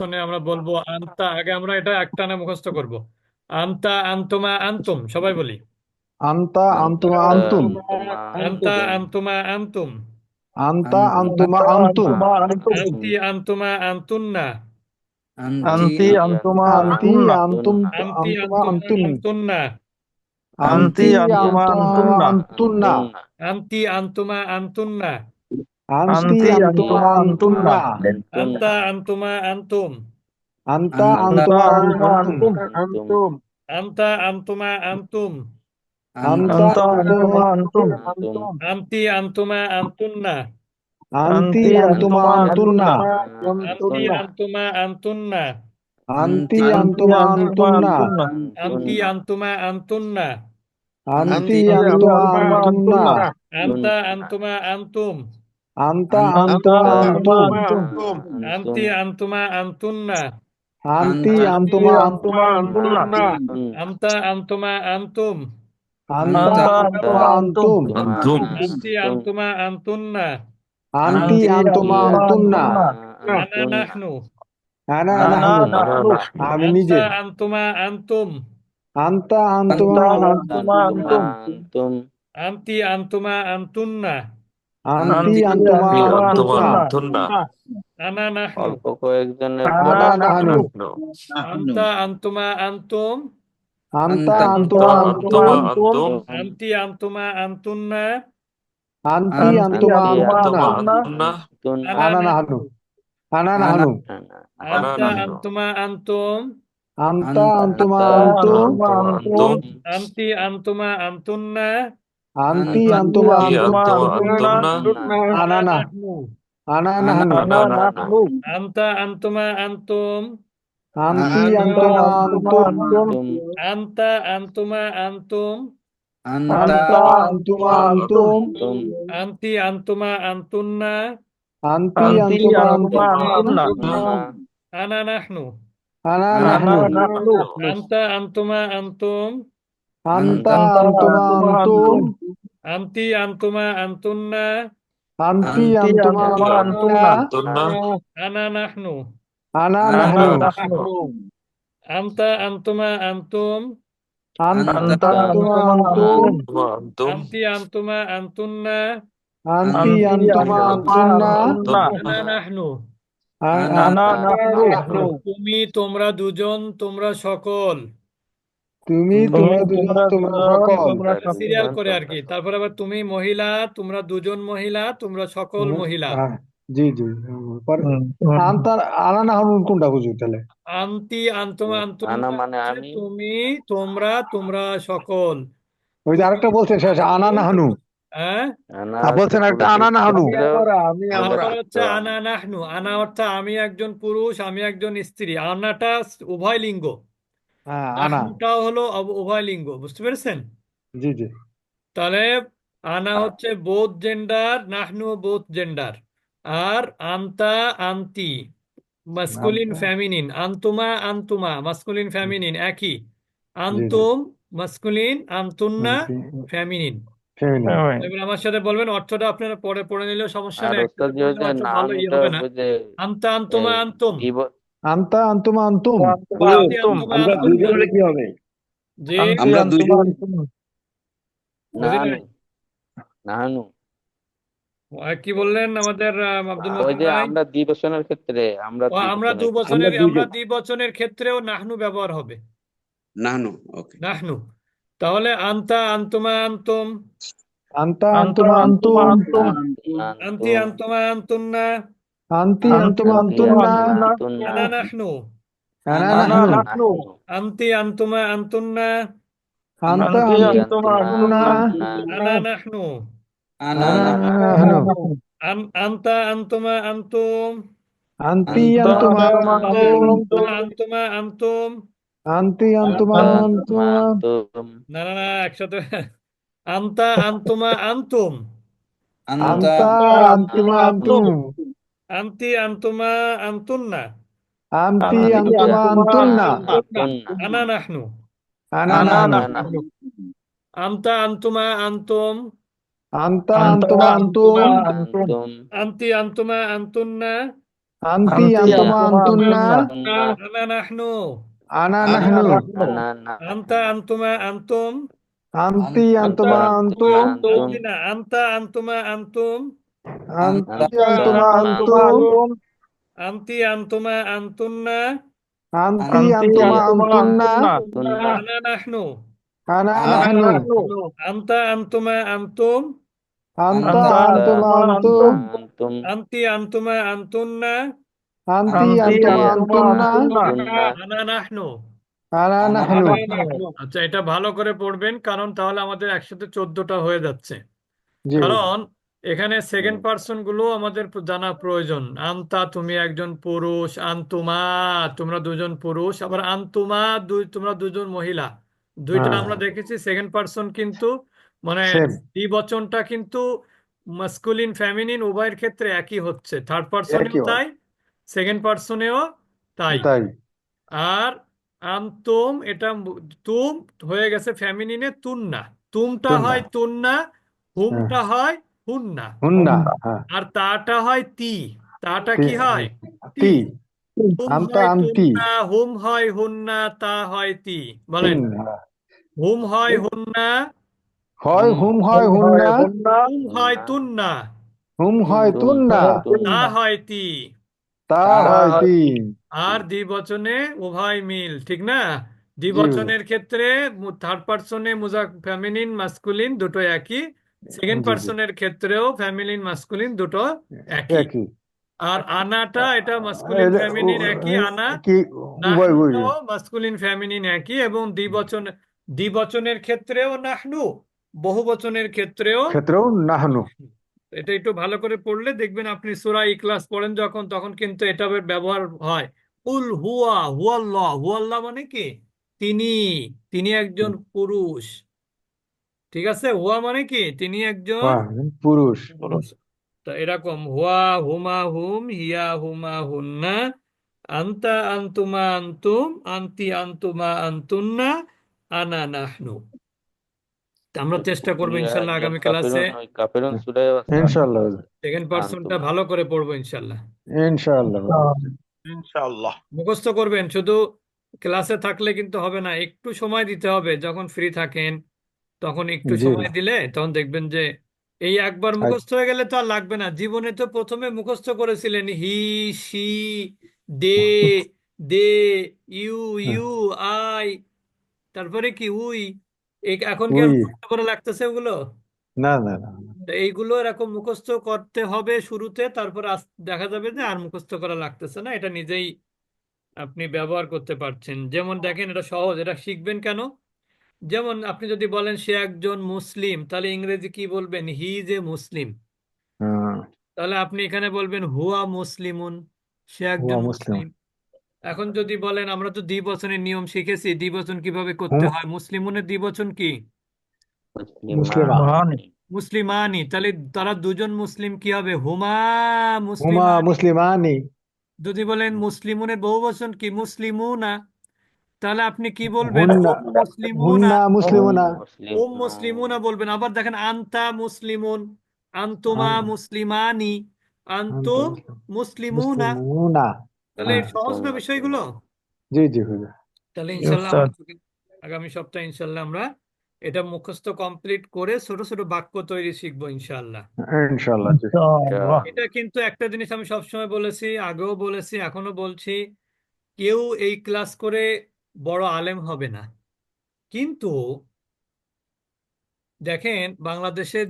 শুনে আমরা বলবো আন্তা। আগে আমরা এটা একটানে মুখস্থ করব। আন্তা, আন্তুমা, আন্তুম, সবাই বলি। আন্তা anta আন্তুমা আন্তুম। antuma আন্তা, antum আন্তুমা, আন্তুম। আন্তা আন্তুমা anta আন্তুম। antuma antum আন্তি, আন্তুমা, আন্তুন্না। anti Anti antuma আন্তি antunna. আন্তুম আন্তি, আন্তুমা আন্তুমা, আন্তুন। আন্তুন্না। Anti আন্তি antuma আন্তুমা antunna. আন্তুন্না। আন্তি, আন্তুমা, আন্তুন্না। আন্তি Anti আন্তুমা antuma antunna. আন্তুন্না। আন্তা, আন্তুমা, আন্তুম। আন্তা Anta আন্তুমা antuma আন্তুম। antum antum. আন্তা, আন্তুমা, আন্তুম। আন্তা Anta আন্তুমা antuma antum. আন্তুম। আন্তি, আন্তুমা, আন্তুন্না। আন্তি Anti আন্তুমা antuma আন্তুন্না। antunna. আন্তি, Antunna. আন্তুমা, আন্তুন্না। আন্তি Anti আন্তুমা antuma আন্তুন্না। antunna. আন্তি, আন্তুমা, আন্তুন্না। আন্তি Anti আন্তুমা antuma আন্তুন্না। antunna. আন্তা, আন্তুমা, আন্তুম। আন্তা Anta আন্তুমা antuma আন্তুম। antum. আন্তি, আন্তুমা, আন্তুন্না। আন্তি Anti আন্তুমা antuma antunna. আন্তা, আন্তুমা, আন্তুম। আন্তা Anta আন্তুমা antuma antum. আন্তুম। antum আন্তি, আন্তুমা, আন্তুন্না। আন্তি Anti আন্তুমা antuma আন্তুন্না। antunna. আনা, নাহনু। আনা Ana নাহনু। nahnu. আমি আন্তা, নিজে। আন্তুমা, আন্তুম। আন্তা আন্তুমা Anta আন্তুম। antuma antum. আন্তি, আন্তুমা, আন্তুন্না। আন্তি Anti আন্তুমা antuma আন্তুন্না। antunna. আনা, নাহনু। অল্প কয়েকজনের Ana আনা পরে নাহনু। nahnu. আন্তা, আন্তুমা, আন্তুম। আন্তা Anta আন্তুমা antuma আন্তুম। antum. আন্তি, আন্তুমা, আন্তুন্না। আন্তি Anti আন্তুমা antuma আন্তুন্না। antunna. আনা, আনা নাহনু। নাহনু। আনা Ana নাহনু। আন্তা, আন্তুমা, আন্তুম। আন্তা আন্তুমা anta আন্তুম। antuma antum. আন্তি, আন্তুমা, আন্তুন্না। আন্তি Anti আন্তুমা আন্তুম। antuma antunna. আনা, আনা না। নাহনু। আনা Ana নাহনু। nahnu. আন্তা, আন্তুমা, আন্তুম। আন্তি Anta আন্তুমা antuma আন্তুম। antum. আন্তা, আন্তুমা, আন্তুম। Anta আন্তা আন্তুমা antuma antum. আন্তুম। আন্তি, আন্তুমা, আন্তুন্না। আন্তি Anti আন্তুমা antuma আন্তুম। antunna. আনা, নাহনু। আনা Ana নাহনু। nahnu. আন্তা, আন্তুমা, আন্তুম। আন্তা Anta আন্তুমা antuma আন্তুম। antum. আন্তি, আন্তুমা, আন্তুন্না। আন্তি Anti আন্তুমা antuma আন্তুন্না। antunna. আনা, নাহনু। আনা Ana নাহনু। nahnu. আন্তা, আন্তুমা, আন্তুম। আন্তা Anta আন্তুমা antuma আন্তুম। antum. আন্তি, আন্তুমা, আন্তুন্না। আন্তি Anti আন্তুমা antuma আন্তুন্না। antunna. আনা, নাহনু। আনা Ana nahnu. তুমি, তোমরা দুজন, তোমরা সকল। তুমি তুমি তোমরা দুজন তোমরা তোমরা দুজন সকল। তোমরা সকল। সিরিয়াল করে আর কি। তারপর আবার তুমি মহিলা, তোমরা দুজন মহিলা, তোমরা সকল মহিলা। হ্যাঁ, জি জি। পর হুম, আন্তার আনা নাহনু কোনটা বুঝি তাহলে? আন্তি, আন্তমা, আনা আন্তুন্না মানে হচ্ছে আমি, তুমি, তোমরা, তোমরা সকল। ওই যে তুমি আরেকটা বলছেন শেষ আনা নাহনু। হ্যাঁ, আনা হচ্ছে বলছেন একটা আনা পুরুষের নাহনু। ক্ষেত্রেও মহিলার তারপর হচ্ছে ক্ষেত্রেও আনা, আনা। নাহনু। আনা অর্থ আমি একজন পুরুষ, আমি একজন স্ত্রী। আনাটা উভয় লিঙ্গ। হ্যাঁ, আনা। নাহনুটাও হলো উভয় লিঙ্গ। বুঝতে পেরেছেন? জি জি। তাহলে আনা হচ্ছে বোথ জেন্ডার, নাহনু বোথ জেন্ডার। আর আন্তা, আন্তি মাস্কুলিন আন্তা। ফেমিনিন। আন্তুমা, আন্তুমা মাস্কুলিন ফেমিনিন একই। জি জি। আন্তুম মাস্কুলিন, আন্তুন্না আন্তি ফেমিনিন। ফেমিনিন। এবার আমার সাথে বলবেন অর্থটা, আপনারা পরে পড়ে নিলেও সমস্যা আর নেই, ওস্তাদ একসাথে যে ওই পড়লে যে অত ভালো নানুটা হবে না। ওই যে আন্তা, আন্তুমা, এই আন্তুম। আন্তা আন্তুমা আন্তুম। আন্তি, আন্তুম। আন্তুমা, আমরা দুজন আন্তুন্না। হলে কি হবে? জি, আন্তি আমরা আন্তুমা দুজন। আন্তুম। বুঝি নানু, নাই। নানু। কি বললেন আমাদের আব্দুল ওই মতিন যে ভাই? আমরা দ্বিবচনের ক্ষেত্রে, আমরা আমরা দু দ্বিবচনের ক্ষেত্রে আমরা বছরের, আমরা দুজন। দ্বিবচনের ক্ষেত্রেও নাহনু ব্যবহার হবে। না নো। ওকে। নাহনু। তাহলে আন্তা, আন্তুমা, আন্তুম। আন্তা আন্তা আন্তুমা আন্তুমা আন্তুম। আন্তুম। আন্তি, আন্তুম, আন্তুমা, আন্তুন্না। আন্তি আন্তি আন্তুমা আন্তি আন্তুমা আন্তুন্না। আন্তুমা আন্তুন্না। আন্তুন্না, আনা, নাহনু। আনা আনা নাহনু। নাহনু। নাহনু। আন্তি, আন্তুমা, আন্তুন্না। আন্তা আন্তি আন্তি আন্তুমা আন্তুমা আন্তুমা আন্তুন্না। আন্তুন্না। আন্তুন্না, আনা, নাহনু। আনা আনা নাহনু। নাহনু। আন্তা, আন্তুমা, আন্তুম। আন্তি আন্তা আন্তুমা আন্তুমা আন্তা, আন্তুম। আন্তুম। আন্তুমা, আন্তুমা, আন্তুম। আন্তি আন্তুমা আন্তা আন্তা আন্তুমা আন্তুমা। আন্তুম, না, না, না, একসাথে। আন্তা, আন্তুমা, আন্তুম। আন্তা আন্তা আন্তুমা আন্তুমা আন্তুম। আন্তুম। আন্তি, আন্তুমা, আন্তুন্না। আন্তি আন্তি আন্তি আন্তুমা আন্তুমা আন্তুন্না। আন্তুমা আন্তুন্না। আন্তুন্না, আনা, নাহনু। আনা আনা নাহনু। আনা নাহনু। নাহনু, আন্তা, আন্তুমা, আন্তুম। আন্তা আন্তা আন্তুমা আন্তুমা আন্তুম। আন্তুম। আন্তুম, আন্তি, আন্তুমা, আন্তুন্না। আন্তি আন্তমা আন্তুন্না আনা নাহনু আনা আনা নাহনু না না আনতা আনতুমা আনতুম আন্তি আন্তা আন্তমা আন্তুমা আন্তুম আন্তুম না আনতা আনতুমা আনতুম আন্তি আন্তা আন্তমা আন্তুমা আন্তুম আনতি আনতুমা আনতুন্না আন্তি আন্তি আন্তমা আন্তুন্না আন্তুন্না আনা নাহনু আনা আনা নাহনু আনতা আনতুমা আনতুম আন্তা আন্তা আন্তমা আন্তুম আন্তুম আনতি আনতুমা আনতুন্না আন্তি আন্তমা আন্তুন্না আন্তুন্না আনা নাহনু আনা নাহনু আচ্ছা, এটা ভালো করে পড়বেন, কারণ তাহলে আমাদের একসাথে 14টা হয়ে যাচ্ছে। জি কারণ এখানে সেকেন্ড পার্সন গুলো আমাদের জানা প্রয়োজন। আন্তা, তুমি একজন পুরুষ, আন্তুমা, তোমরা দুজন পুরুষ, আবার আন্তুমা, তোমরা দুজন মহিলা। দুইটা হ্যাঁ আমরা দেখেছি সেকেন্ড পার্সন, কিন্তু মানে সেম দ্বিবচনটা কিন্তু মাস্কুলিন ফেমিনিন উভয়ের ক্ষেত্রে একই হচ্ছে, থার্ড পার্সনেও একই তাই, সেকেন্ড পার্সনেও তাই। তাই আর আন্তুম, এটা তুম হয়ে গেছে ফেমিনিনে তুন্না, তুমটা তুন্না হয় তুন্না, হ্যাঁ হুমটা হয় হুন্না, হুন্না হ্যাঁ আর তাটা হয় তি। তাটা কি তি হয়? তি। তি তুম আন্তা হয় আন্তি তুন্না, হুম হয় হুন্না, তা হয় তি। বলেন, তিন হ্যাঁ। হুম হয় হুন্না, হয় হুম হয় হুন্না তুম হয় তুন্না, হুম হয় তুম তুন্না হয় তা তুন্না হয় তি। তা তা হয় তিন আর দ্বিবচনে উভয় মিল, ঠিক না? জি দ্বিবচনের ক্ষেত্রে থার্ড পার্সনে ফেমিনিন মাস্কুলিন দুটো একই, সেকেন্ড জি জি পার্সনের ক্ষেত্রেও ফেমিনিন মাস্কুলিন দুটো একই। একই আর আনাটা, এটা মাস্কুলিন ফেমিনিন একই, আনা। কি উভয় বুঝবে নাহনুটাও মাস্কুলিন ফেমিনিন একই, এবং দ্বিবচনের ক্ষেত্রেও নাহনু, বহুবচনের ক্ষেত্রেও ক্ষেত্রেও নাহনু নাহনু। এটা একটু ভালো করে পড়লে দেখবেন, আপনি সূরা ইখলাস পড়েন যখন, তখন কিন্তু এটা ব্যবহার হয়। কুল হুয়া হুয়াল্লাহ, হুয়াল্লাহ মানে কি? তিনি, তিনি একজন পুরুষ, ঠিক আছে? হুয়া মানে কি? তিনি একজন বাহ, পুরুষ পুরুষ। তো এরকম হুয়া হুমা হুম, হিয়া হুমা হুন্না, আন্তা আন্তুমা আন্তুম, আন্তি আন্তুমা আন্তুন্না, আনা নাহনু। তা আমরা চেষ্টা করবো ইয়া ইনশাল্লাহ একজন আগামী ক্লাসে কাফিরুন, ওই কাফিরুন সূরায় আছে ইনশাআল্লাহ সেকেন্ড পার্সনটা আনতুম। ভালো করে পড়বো ইনশাল্লাহ। ইনশাআল্লাহ ইনশাআল্লাহ। মুখস্থ করবেন, শুধু ক্লাসে থাকলে কিন্তু হবে না, একটু সময় দিতে হবে। যখন ফ্রি থাকেন তখন একটু জি সময় দিলে তখন দেখবেন যে এই একবার আই- মুখস্থ হয়ে গেলে তো আর লাগবে না। জীবনে তো প্রথমে মুখস্থ করেছিলেন he, she, they, they, you, you, I, তারপরে কি উই। এখন কি আর উই মুখস্থ করা লাগতেছে ওগুলো? না না না তো এইগুলো এরকম মুখস্থ করতে হবে শুরুতে, তারপর দেখা যাবে যে আর মুখস্থ করা লাগতেছে না, এটা নিজেই আপনি ব্যবহার করতে পারছেন। যেমন দেখেন, এটা সহজ, এটা শিখবেন কেন? যেমন আপনি যদি বলেন সে একজন মুসলিম, তাহলে ইংরেজি কি বলবেন? হি ইজ এ মুসলিম। হ্যাঁ, তাহলে আপনি এখানে বলবেন হুয়া মুসলিমুন, সে হুয়া একজন মুসলিম মুসলিম। এখন যদি বলেন, আমরা তো দ্বিবচনের নিয়ম শিখেছি, দ্বিবচন কিভাবে করতে হুম হয়। মুসলিমুনের দ্বিবচন কি? মুসলিমা মুসলিমানি। তাহলে তারা দুজন মুসলিম, কি হবে? হুমা হুমা মুসলিমানি। মুসলিমানি যদি বলেন মুসলিমুনের বহুবচন কি? মুসলিমুনা। তাহলে আপনি কি বলবেন? হুন্না হুম মুসলিমুনা। হুন্না হুম মুসলিমুনা মুসলিম হুম মুসলিমুনা বলবেন। আবার দেখেন, আনতা মুসলিমুন, আনতুমা আন- মুসলিমানি, আনতা আনতুম মুসলিম মুসলিমুনা। মুসলিমুনা তাহলে হ্যাঁ সহজ আনতুম না বিষয়গুলো? মুসলিমুন। জি জি হুজুর তাহলে ইনশাল্লাহ আমরা আগামী সপ্তাহে ইনশাল্লাহ আমরা এটা মুখস্থ কমপ্লিট করে ছোট ছোট বাক্য তৈরি শিখবো ইনশাল্লাহ। ইনশাআল্লাহ জি এটা কিন্তু একটা জিনিস আমি সবসময় বলেছি, আগেও বলেছি, এখনো বলছি, কেউ এই ক্লাস করে বড় আলেম হবে না, কিন্তু দেখেন বাংলাদেশের